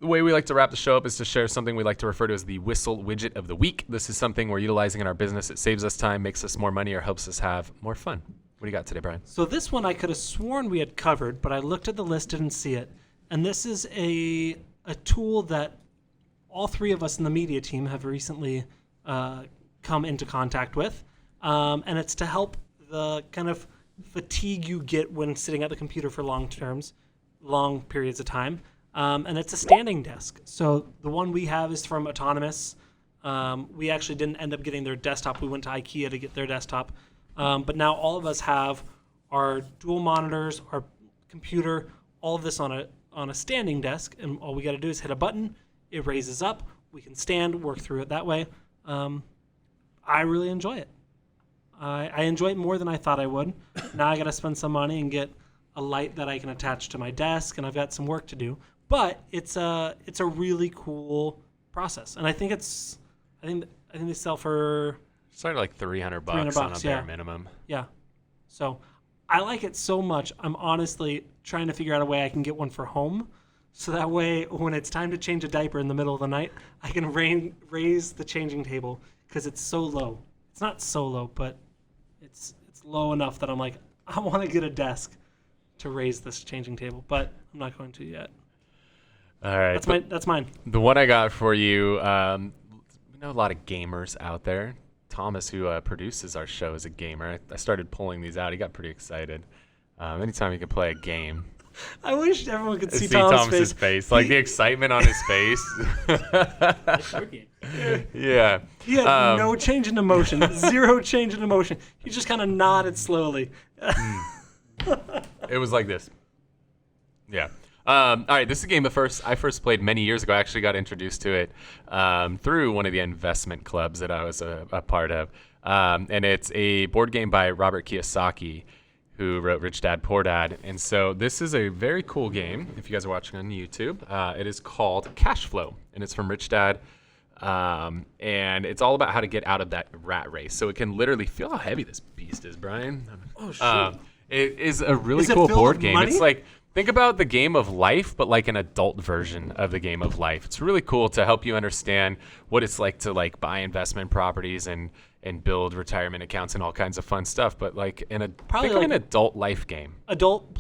The way we like to wrap the show up is to share something we like to refer to as the Whissel Widget of the Week. This is something we're utilizing in our business. It saves us time, makes us more money, or helps us have more fun. What do you got today, Bryan? So this one I could have sworn we had covered, but I looked at the list, didn't see it. And this is a tool that all three of us in the media team have recently come into contact with. And it's to help the kind of fatigue you get when sitting at the computer for long periods of time. And it's a standing desk. So the one we have is from Autonomous. We actually didn't end up getting their desktop. We went to IKEA to get their desktop. But now all of us have our dual monitors, our computer, all of this on a standing desk. And all we got to do is hit a button. It raises up. We can stand, work through it that way. I really enjoy it. I enjoy it more than I thought I would. Now I got to spend some money and get a light that I can attach to my desk, and I've got some work to do. But it's a really cool process, and I think they sell for Started like $300 on a bare minimum. Yeah, so I like it so much. I'm honestly trying to figure out a way I can get one for home, so that way when it's time to change a diaper in the middle of the night, I can raise the changing table because it's so low. It's not so low, but it's low enough that I'm like, I want to get a desk to raise this changing table, but I'm not going to yet. All right. That's mine. The one I got for you, we know a lot of gamers out there. Thomas, who produces our show, is a gamer. I started pulling these out. He got pretty excited. Anytime you can play a game. I wish everyone could see Thomas's face. Like the excitement on his face. Yeah. He had no change in emotion. Zero change in emotion. He just kind of nodded slowly. It was like this. Yeah. All right, this is a game I first played many years ago. I actually got introduced to it through one of the investment clubs that I was a part of. And it's a board game by Robert Kiyosaki, who wrote Rich Dad, Poor Dad. And so this is a very cool game, if you guys are watching on YouTube. It is called Cash Flow, and it's from Rich Dad. And it's all about how to get out of that rat race. So it can literally feel how heavy this beast is, Bryan. Oh, shit. It is a really cool board game. Money? It's like, think about the game of life, but like an adult version of the game of life. It's really cool to help you understand what it's like to like buy investment properties and build retirement accounts and all kinds of fun stuff. But like an adult life game. Adult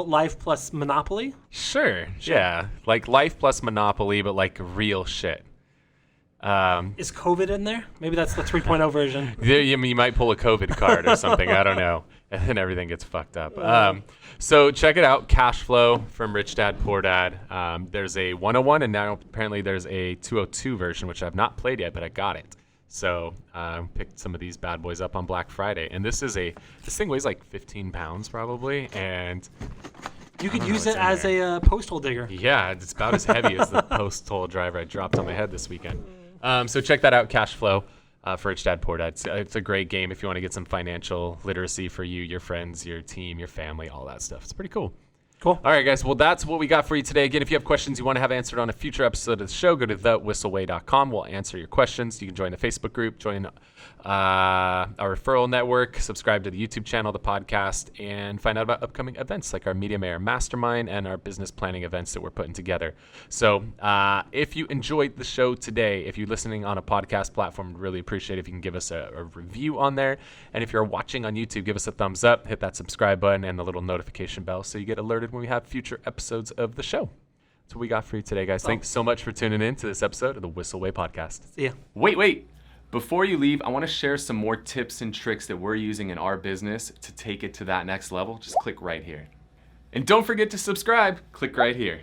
life plus Monopoly? Sure. Yeah. Like life plus Monopoly, but like real shit. Is COVID in there? Maybe that's the 3.0 version. You might pull a COVID card or something. I don't know. And then everything gets fucked up. So check it out. Cash Flow from Rich Dad, Poor Dad. There's a 101, and now apparently there's a 202 version, which I've not played yet, but I got it. So picked some of these bad boys up on Black Friday. And this thing weighs like 15 pounds probably. And you could use it as a posthole digger. Yeah, it's about as heavy as the posthole driver I dropped on my head this weekend. So check that out, Cash Flow. For Rich Dad, Poor Dad. It's a great game if you want to get some financial literacy for you, your friends, your team, your family, all that stuff. It's pretty cool. Cool. All right, guys. Well, that's what we got for you today. Again, if you have questions you want to have answered on a future episode of the show, go to thewhistleway.com. We'll answer your questions. You can join the Facebook group, join our referral network, subscribe to the YouTube channel, the podcast, and find out about upcoming events like our Media Mayor Mastermind and our business planning events that we're putting together. So if you enjoyed the show today, if you're listening on a podcast platform, really appreciate it if you can give us a review on there. And if you're watching on YouTube, give us a thumbs up, hit that subscribe button and the little notification bell so you get alerted when we have future episodes of the show. That's what we got for you today, guys. Thanks so much for tuning in to this episode of the Whissel Way Podcast. See ya. Wait. Before you leave, I want to share some more tips and tricks that we're using in our business to take it to that next level. Just click right here. And don't forget to subscribe. Click right here.